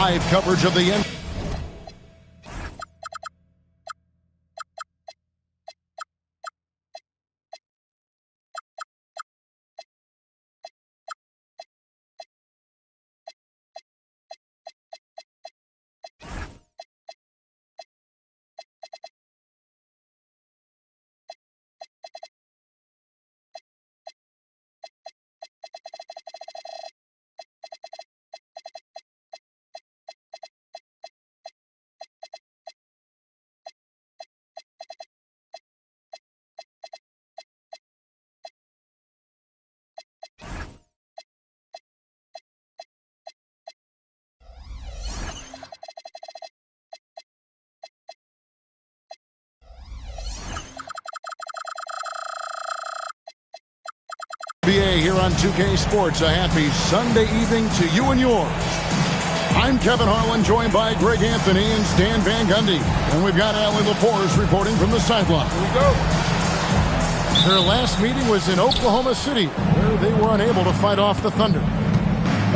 live coverage of the end. NBA here on 2K Sports. A happy Sunday evening to you and yours. I'm Kevin Harlan, joined by Greg Anthony and Stan Van Gundy. And we've got Allie LaForce reporting from the sideline. Here we go. Their last meeting was in Oklahoma City, where they were unable to fight off the Thunder.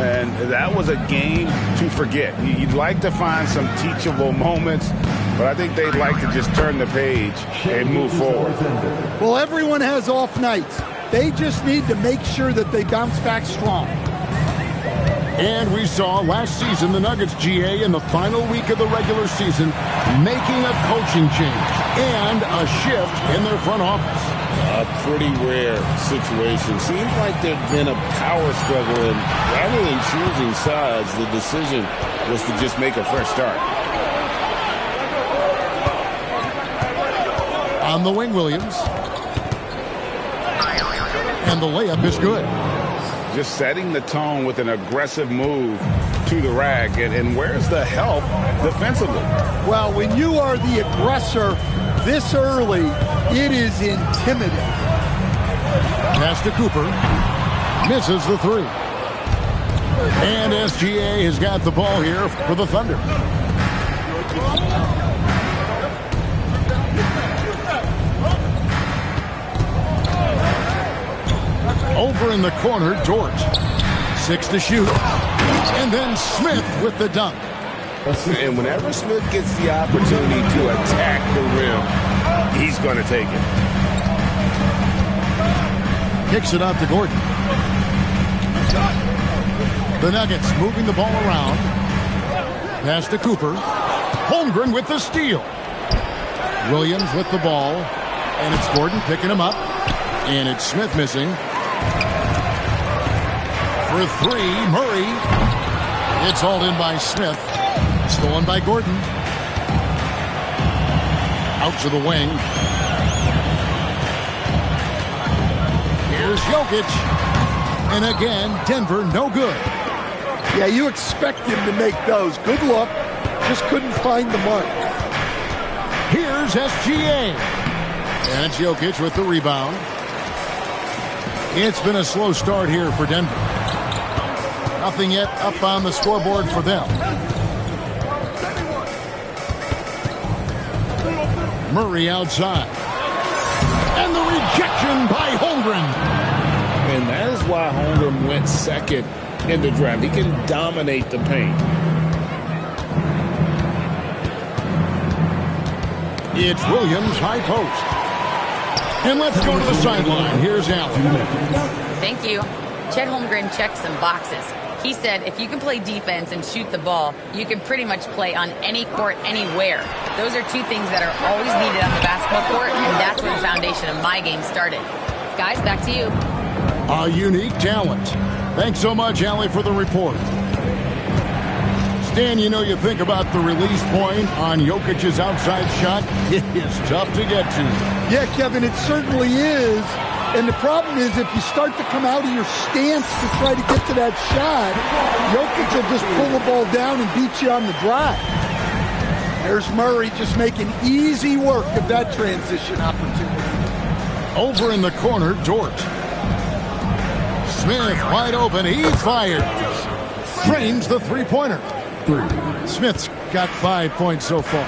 And that was a game to forget. You'd like to find some teachable moments, but I think they'd like to just turn the page and move forward. Well, everyone has off nights. They just need to make sure that they bounce back strong. And we saw last season the Nuggets GA in the final week of the regular season making a coaching change and a shift in their front office. A pretty rare situation. Seems like there'd been a power struggle, and rather than choosing sides, the decision was to just make a fresh start. On the wing, Williams. And the layup is good. Just setting the tone with an aggressive move to the rack. And where's the help defensively? Well, when you are the aggressor this early, it is intimidating. Pass to Cooper. Misses the three. And SGA has got the ball here for the Thunder. Over in the corner, Dort. 6 to shoot. And then Smith with the dunk. And whenever Smith gets the opportunity to attack the rim, he's going to take it. Kicks it out to Gordon. The Nuggets moving the ball around. Pass to Cooper. Holmgren with the steal. Williams with the ball. And it's Gordon picking him up. And it's Smith missing. For three, Murray. It's hauled in by Smith. Stolen by Gordon. Out to the wing. Here's Jokic. And again, Denver no good. Yeah, you expect him to make those. Good luck. Just couldn't find the mark. Here's SGA. And it's Jokic with the rebound. It's been a slow start here for Denver. Nothing yet up on the scoreboard for them. Murray outside. And the rejection by Holmgren. And that is why Holmgren went second in the draft. He can dominate the paint. It's Williams, high post. And let's go to the sideline. Here's Allen. Thank you. Chet Holmgren checked some boxes. He said if you can play defense and shoot the ball, you can pretty much play on any court, anywhere. Those are two things that are always needed on the basketball court, and that's where the foundation of my game started. Guys, back to you. A unique talent. Thanks so much, Allie, for the report. Stan, you know, you think about the release point on Jokic's outside shot. It is tough to get to. Yeah, Kevin, it certainly is. And the problem is if you start to come out of your stance to try to get to that shot, Jokic will just pull the ball down and beat you on the drive. There's Murray just making easy work of that transition opportunity. Over in the corner, Dort. Smith wide open. He fires. Drains the three-pointer. Smith's got 5 points so far.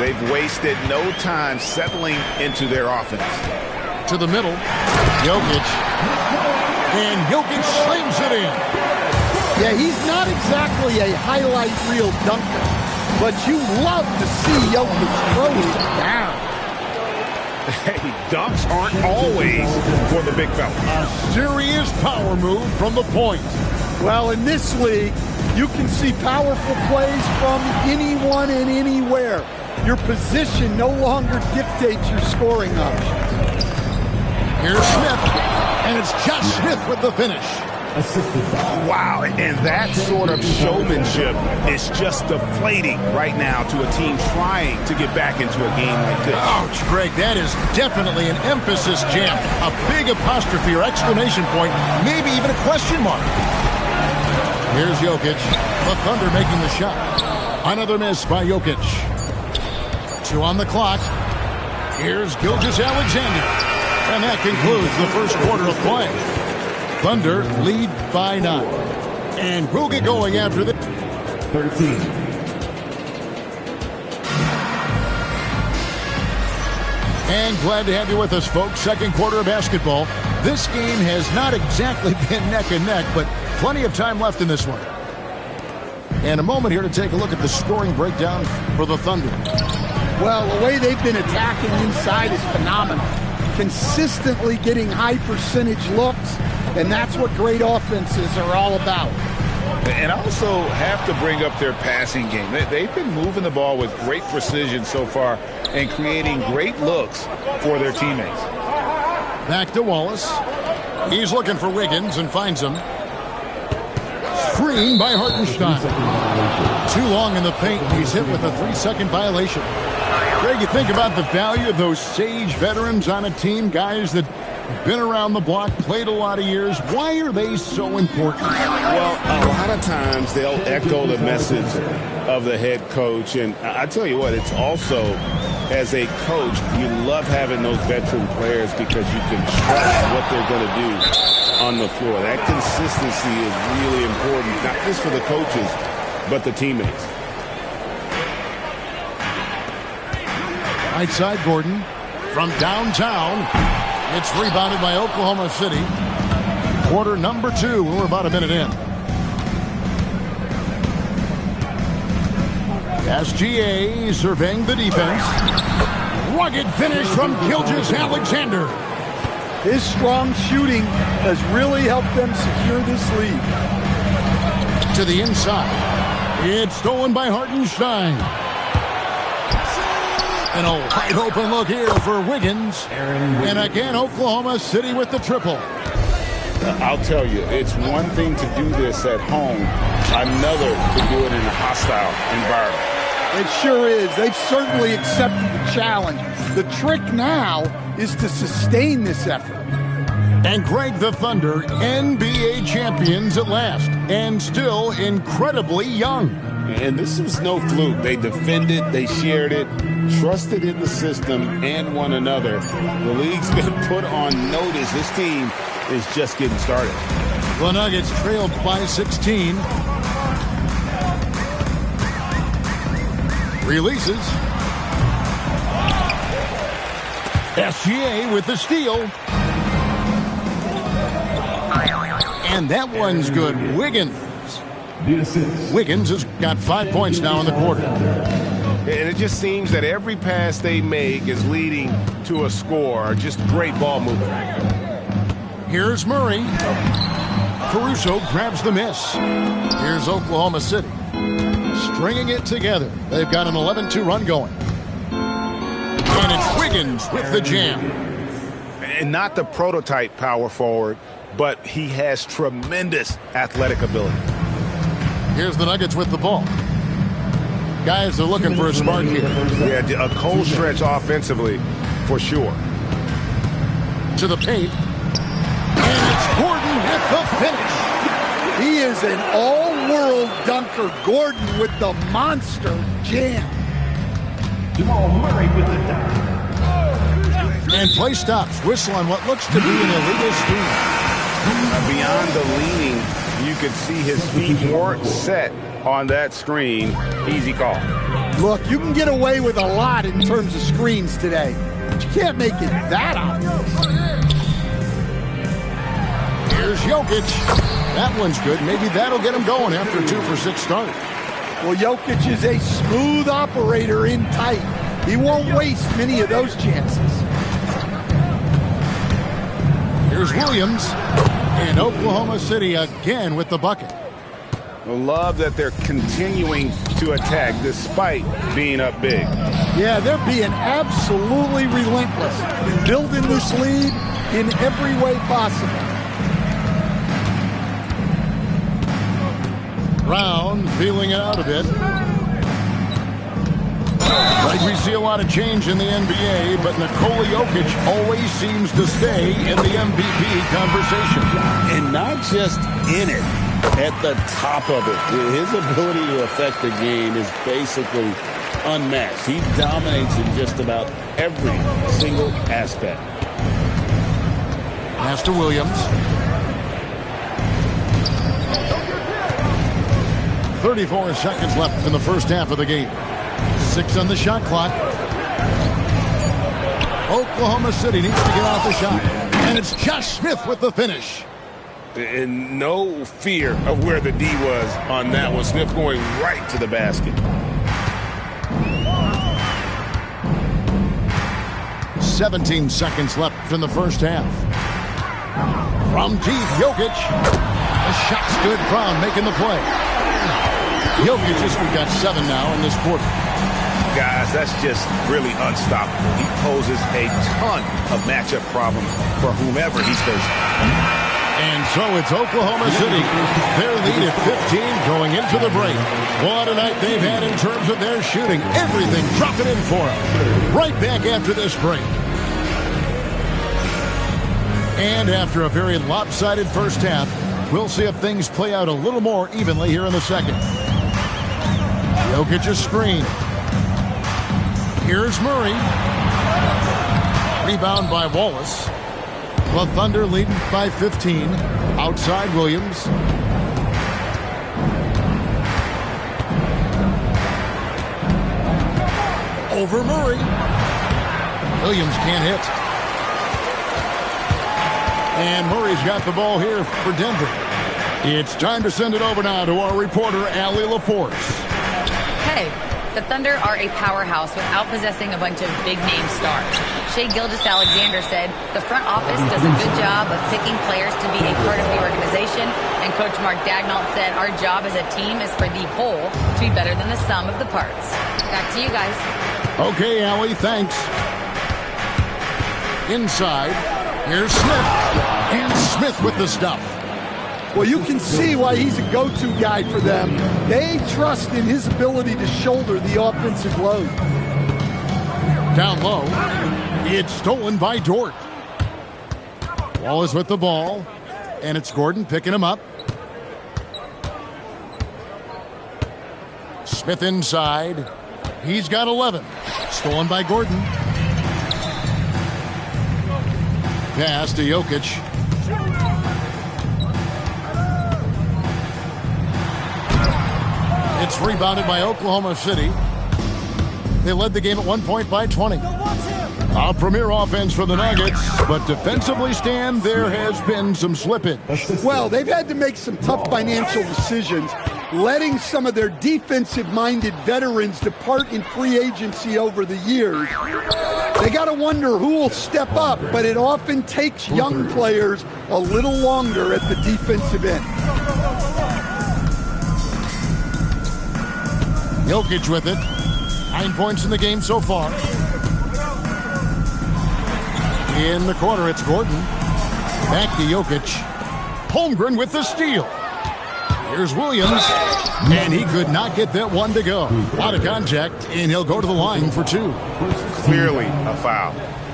They've wasted no time settling into their offense. To the middle, Jokic. And Jokic slams it in. Yeah, he's not exactly a highlight reel dunker, but you love to see Jokic throw it down. Hey, dunks aren't always for the big fella. A serious power move from the point. Well, in this league, you can see powerful plays from anyone and anywhere. Your position no longer dictates your scoring options. Here's Smith, and it's Josh Smith with the finish. Wow, and that sort of showmanship is just deflating right now to a team trying to get back into a game like this. Ouch, Greg, that is definitely an emphasis jam. A big apostrophe or exclamation point, maybe even a question mark. Here's Jokic, the Thunder making the shot. Another miss by Jokic. 2 on the clock. Here's Gilgeous-Alexander. And that concludes the first quarter of play. Thunder lead by 9. And we'll get going after this. 13. And glad to have you with us, folks. Second quarter of basketball. This game has not exactly been neck and neck, but plenty of time left in this one. And a moment here to take a look at the scoring breakdown for the Thunder. Well, the way they've been attacking inside is phenomenal. Consistently getting high percentage looks, and that's what great offenses are all about. And also have to bring up their passing game. They've been moving the ball with great precision so far and creating great looks for their teammates. Back to Wallace. He's looking for Wiggins and finds him. Screen by Hartenstein. Too long in the paint. He's hit with a 3-second violation. Greg, you think about the value of those sage veterans on a team, guys that been around the block, played a lot of years. Why are they so important? Well, a lot of times they'll echo the message of the head coach. And I tell you what, it's also, as a coach, you love having those veteran players because you can trust what they're going to do on the floor. That consistency is really important, not just for the coaches, but the teammates. Right side, Gordon. From downtown, it's rebounded by Oklahoma City. Quarter number 2. We're about a minute in. SGA surveying the defense. Rugged finish from Gilgeous-Alexander. His strong shooting has really helped them secure this lead. To the inside. It's stolen by Hartenstein. And a wide open look here for Wiggins. And again, Oklahoma City with the triple. I'll tell you, it's one thing to do this at home, another to do it in a hostile environment. It sure is. They've certainly accepted the challenge. The trick now is to sustain this effort. And Greg, the Thunder, NBA champions at last, and still incredibly young. And this was no fluke. They defended, they shared it, trusted in the system and one another. The league's been put on notice. This team is just getting started. The Nuggets trailed by 16. Releases. SGA with the steal. And that one's good. Wiggins. Wiggins has got 5 points now in the quarter. And it just seems that every pass they make is leading to a score. Just great ball movement. Here's Murray. Caruso grabs the miss. Here's Oklahoma City. Stringing it together. They've got an 11-2 run going. And it's Wiggins with the jam. And not the prototype power forward, but he has tremendous athletic ability. Here's the Nuggets with the ball. Guys are looking for a spark here. Yeah, a cold stretch offensively, for sure. To the paint. And it's Gordon with the finish. He is an all-world dunker. Gordon with the monster jam. Jamal Murray with the dunk. And play stops. Whistle on what looks to be an illegal screen. Beyond the leaning, you could see his feet weren't set on that screen. Easy call. Look, you can get away with a lot in terms of screens today, but you can't make it that obvious. Here's Jokic. That one's good. Maybe that'll get him going after a 2-for-6 start. Well, Jokic is a smooth operator in tight. He won't waste many of those chances. Here's Williams. And Oklahoma City again with the bucket. I love that they're continuing to attack despite being up big. Yeah, they're being absolutely relentless, building this lead in every way possible. Brown feeling it out a bit. Like we see a lot of change in the NBA, but Nikola Jokic always seems to stay in the MVP conversation. And not just in it, at the top of it. His ability to affect the game is basically unmatched. He dominates in just about every single aspect. Pass to Williams. 34 seconds left in the first half of the game. 6 on the shot clock. Oklahoma City needs to get off the shot. And it's Josh Smith with the finish. And no fear of where the D was on that one. Smith going right to the basket. 17 seconds left in the first half. From deep, Jokic. The shot's good. Brown making the play. Jokic just got 7 now in this quarter. Guys, that's just really unstoppable. He poses a ton of matchup problems for whomever he's facing. And so it's Oklahoma City. Their lead at 15 going into the break. What a night they've had in terms of their shooting. Everything dropping in for them. Right back after this break. And after a very lopsided first half, we'll see if things play out a little more evenly here in the second. Jokic's screen. Here's Murray. Rebound by Wallace. The Thunder leading by 15. Outside Williams. Over Murray. Williams can't hit. And Murray's got the ball here for Denver. It's time to send it over now to our reporter, Allie LaForce. Hey, the Thunder are a powerhouse without possessing a bunch of big-name stars. Shai Gilgeous-Alexander said the front office does a good job of picking players to be a part of the organization, and Coach Mark Daigneault said our job as a team is for the whole to be better than the sum of the parts. Back to you guys. Okay, Allie, thanks. Inside, here's Smith. And Smith with the stuff. Well, you can see why he's a go-to guy for them. They trust in his ability to shoulder the offensive load. Down low. It's stolen by Dort. Wallace with the ball. And it's Gordon picking him up. Smith inside. He's got 11. Stolen by Gordon. Pass to Jokic. It's rebounded by Oklahoma City. They led the game at 1 point by 20. A premier offense for the Nuggets, but defensively, Stan, there has been some slippage. Well, they've had to make some tough financial decisions, letting some of their defensive-minded veterans depart in free agency over the years. They got to wonder who will step up, but it often takes young players a little longer at the defensive end. Jokic with it. 9 points in the game so far. In the corner, it's Gordon. Back to Jokic. Holmgren with the steal. Here's Williams. And he could not get that one to go. Out of contact, and he'll go to the line for 2. Clearly a foul.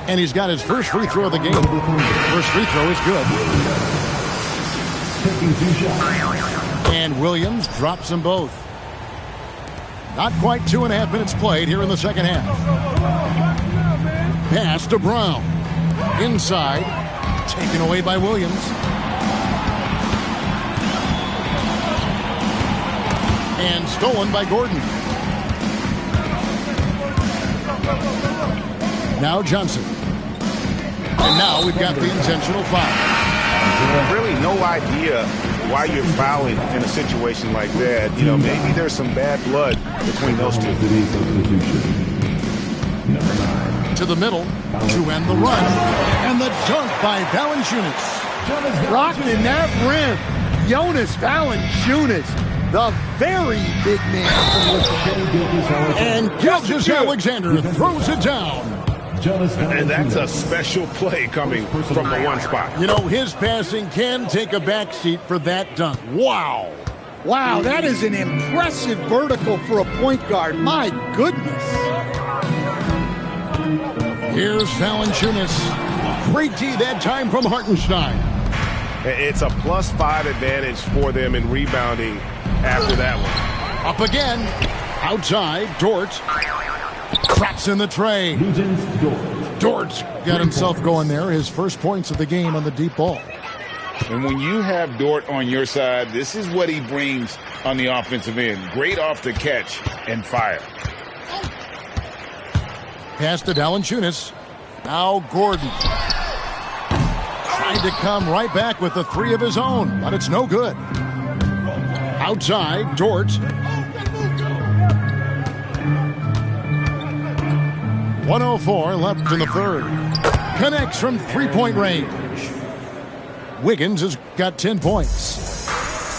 And he's got his first free throw of the game. First free throw is good. And Williams drops them both. Not quite 2.5 minutes played here in the second half. Pass to Brown. Inside. Taken away by Williams. And stolen by Gordon. Now Johnson. And now we've got the intentional foul. Really no idea why you're fouling in a situation like that. You know, maybe there's some bad blood between those two. To the middle to end the run. And the dunk by Valanciunas. Rocking that rim. Jonas Valanciunas, the very big man from Lithuania. And Gilgeous-Alexander throws it down. And that's a special play coming from the one spot. You know, his passing can take a backseat for that dunk. Wow. Wow, that is an impressive vertical for a point guard. My goodness. Here's Valanciunas. Great D that time from Hartenstein. It's a +5 advantage for them in rebounding after that one. Up again. Outside, Dort. Traps in the tray. Dort got himself going there. His first points of the game on the deep ball. And when you have Dort on your side, this is what he brings on the offensive end. Great off the catch and fire. Pass to Valanciunas. Now Gordon. Trying to come right back with the three of his own, but it's no good. Outside, Dort. 1:04 left in the third. Connects from three-point range. Wiggins has got 10 points.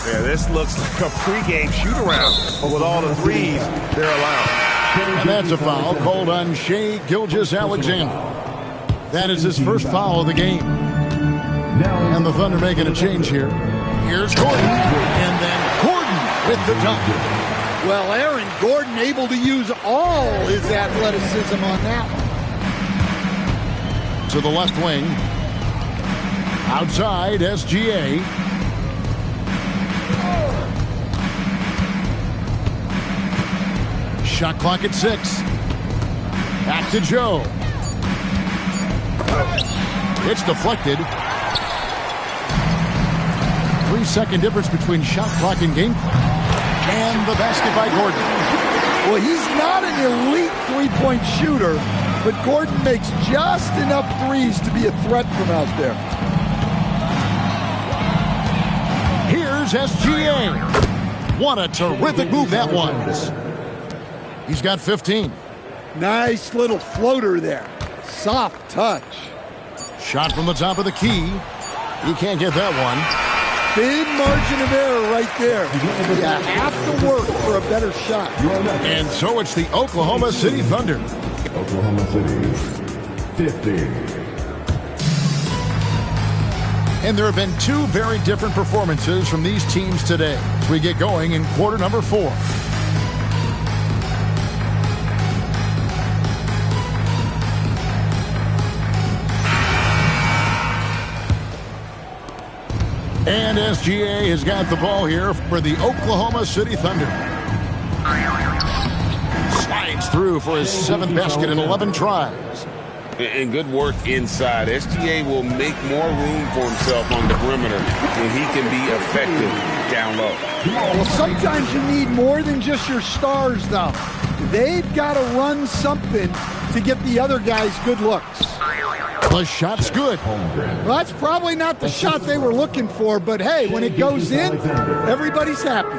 Yeah, this looks like a pregame shoot-around, but with all the threes they're allowed. And that's a foul called on Shai Gilgeous-Alexander. That is his first foul of the game. And the Thunder making a change here. Here's Gordon, and then Gordon with the dunk. Well, Aaron Gordon able to use all his athleticism on that one. To the left wing. Outside, SGA. Shot clock at 6. Back to Joe. It's deflected. 3-second difference between shot clock and game clock. And the basket by Gordon. Well, he's not an elite three-point shooter, but Gordon makes just enough threes to be a threat from out there. Here's SGA. What a terrific move that was. He's got 15. Nice little floater there. Soft touch. Shot from the top of the key. He can't get that one. Big margin of error right there. You have to work for a better shot. And so it's the Oklahoma City Thunder. Oklahoma City, 50. And there have been two very different performances from these teams today. We get going in quarter number 4. And SGA has got the ball here for the Oklahoma City Thunder. Slides through for his 7th basket in 11 tries. And good work inside. SGA will make more room for himself on the perimeter when he can be effective down low. Well, sometimes you need more than just your stars, though. They've got to run something to get the other guys good looks. The shot's good. Well, that's probably not the shot they were looking for, but hey, when it goes in, everybody's happy.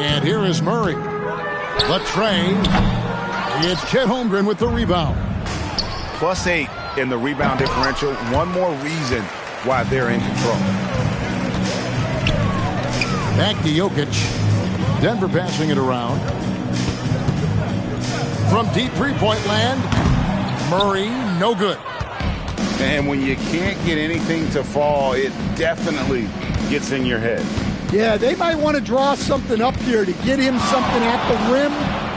And here is Murray. The train. It's Chet Holmgren with the rebound. +8 in the rebound differential. One more reason why they're in control. Back to Jokic. Denver passing it around. From deep three-point land, Murray, no good. And when you can't get anything to fall, it definitely gets in your head. Yeah, they might want to draw something up here to get him something at the rim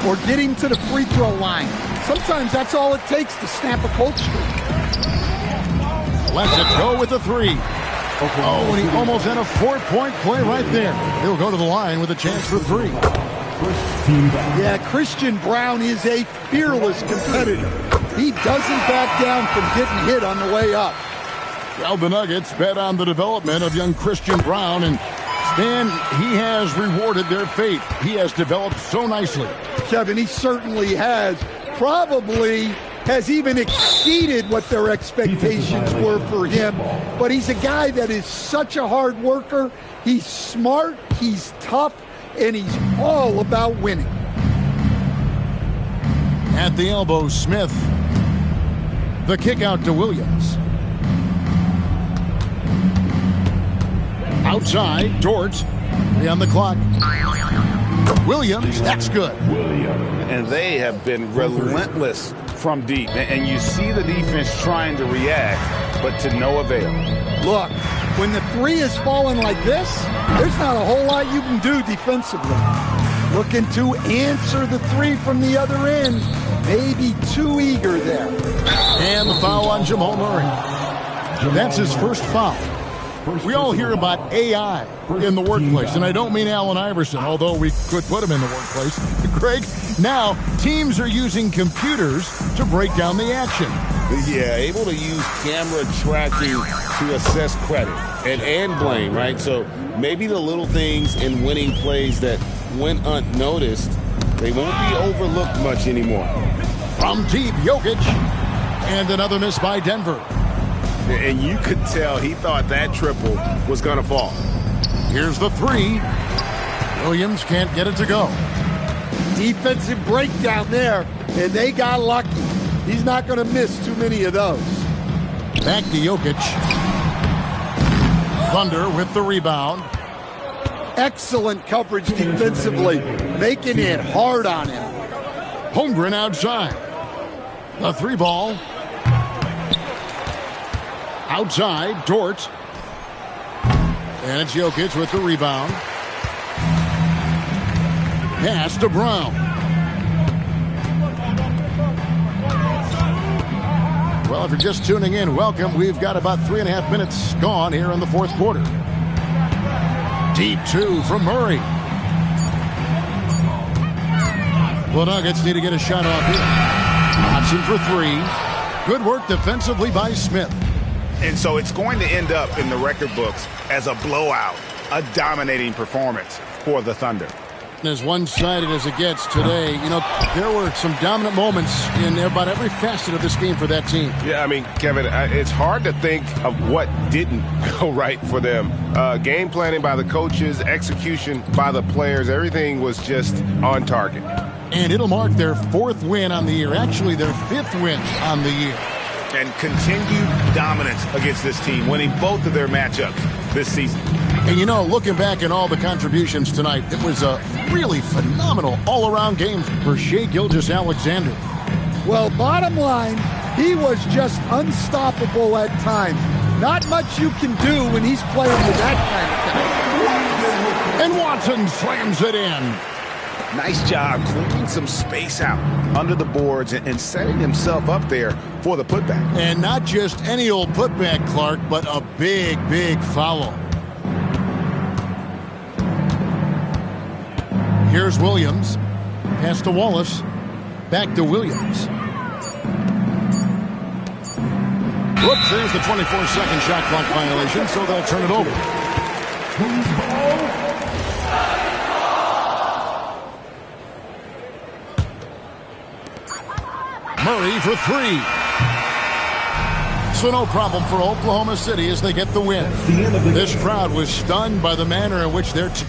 or get him to the free throw line. Sometimes that's all it takes to snap a cold streak. Lets it go with the 3. Oh, and he almost had a 4-point play right there. He'll go to the line with a chance for 3. Yeah, Christian Braun is a fearless competitor. He doesn't back down from getting hit on the way up. Well, the Nuggets bet on the development of young Christian Braun, and Stan, he has rewarded their faith. He has developed so nicely. Kevin, he certainly has. Probably has even exceeded what their expectations were for him. But he's a guy that is such a hard worker. He's smart, he's tough, and he's all about winning. At the elbow, Smith. The kick out to Williams. Outside, Dort. 3 on the clock. Williams, that's good. And they have been relentless from deep. And you see the defense trying to react, but to no avail. Look, when the three is falling like this, there's not a whole lot you can do defensively. Looking to answer the three from the other end. Maybe too eager there. And the foul on Jamal Murray. That's his first foul. We all hear about AI in the workplace, and I don't mean Allen Iverson, although we could put him in the workplace. Greg, now teams are using computers to break down the action. Yeah, able to use camera tracking to assess credit and blame, right? So maybe the little things in winning plays that went unnoticed, they won't be overlooked much anymore. From deep, Jokic. And another miss by Denver. And you could tell he thought that triple was going to fall. Here's the three. Williams can't get it to go. Defensive breakdown there, and they got lucky. He's not going to miss too many of those. Back to Jokic. Thunder with the rebound. Excellent coverage defensively, making it hard on him. Holmgren outside. The three ball. Outside, Dort. And it's Jokic with the rebound. Pass to Brown. Well, if you're just tuning in, welcome. We've got about 3.5 minutes gone here in the fourth quarter. Deep two from Murray. The Nuggets need to get a shot off here. Option for three. Good work defensively by Smith. And so it's going to end up in the record books as a blowout, a dominating performance for the Thunder. As one-sided as it gets today, you know, there were some dominant moments in about every facet of this game for that team. Yeah, I mean, Kevin, it's hard to think of what didn't go right for them. Game planning by the coaches, execution by the players, everything was just on target. And it'll mark their 4th win on the year, actually their 5th win on the year. And continued dominance against this team, winning both of their matchups this season. And you know, looking back at all the contributions tonight, it was a really phenomenal all-around game for Shai Gilgeous-Alexander. Well, bottom line, he was just unstoppable at times. Not much you can do when he's playing with that kind of talent. And Watson slams it in. Nice job clearing some space out under the boards and setting himself up there for the putback. And not just any old putback, Clark, but a big, big foul. Here's Williams. Pass to Wallace. Back to Williams. Whoops, there's the 24-second shot clock violation, so they'll turn it over. Murray for three. So no problem for Oklahoma City as they get the win. This crowd was stunned by the manner in which their team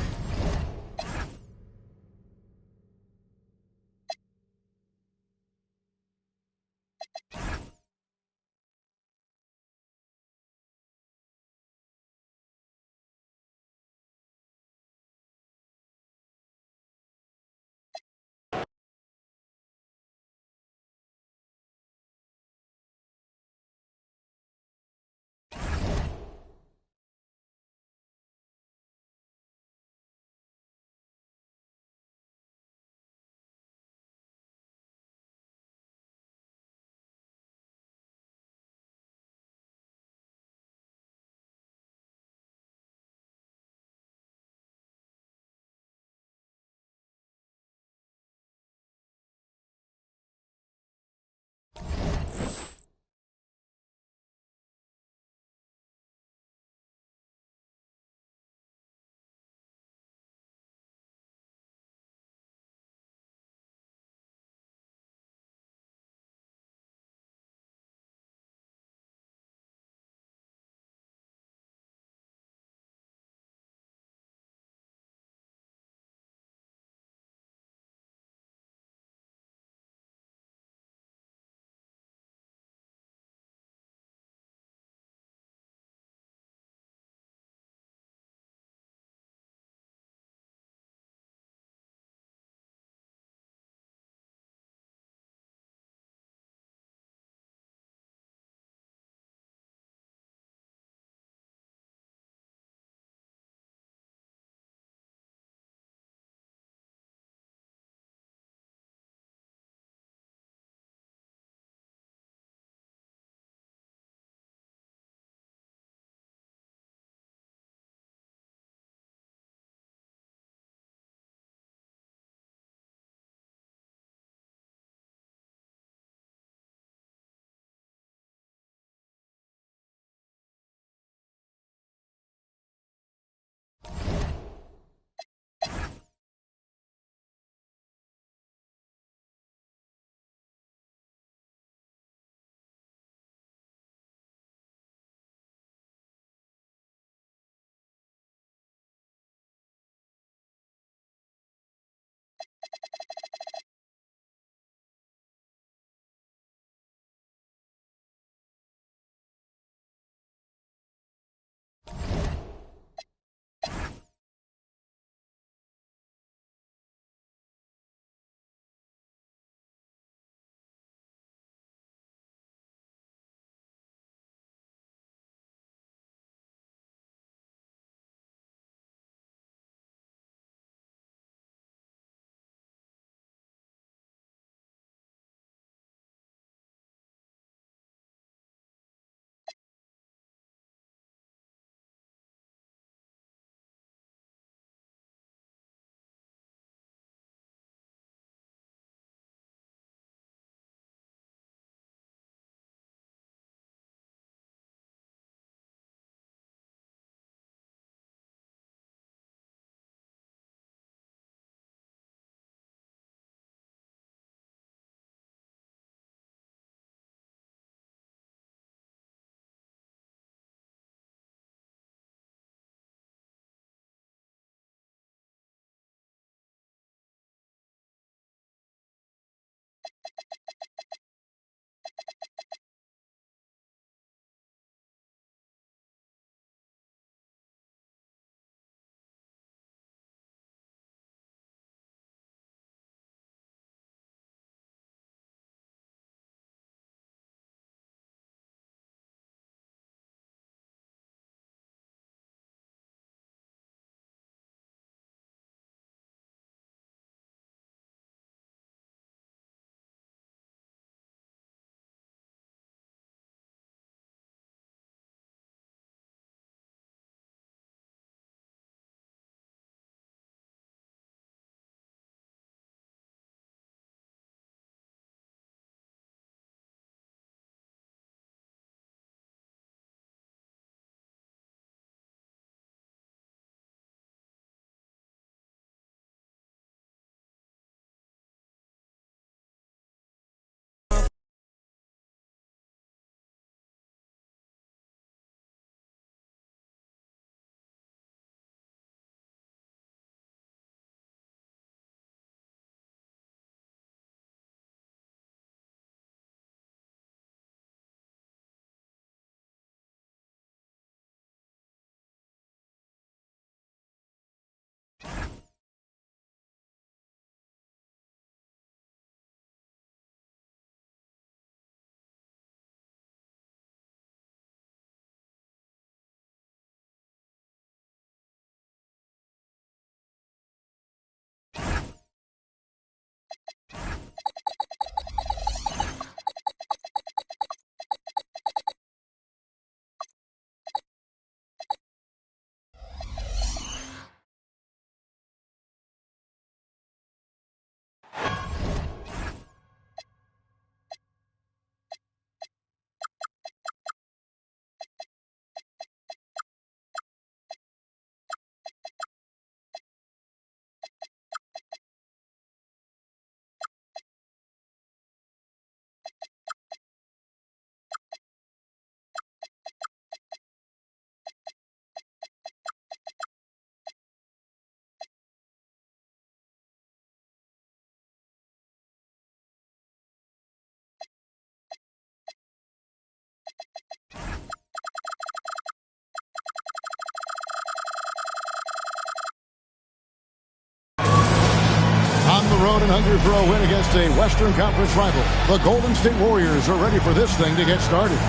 road and hungry for a win against a Western Conference rival. The Golden State Warriors are ready for this thing to get started.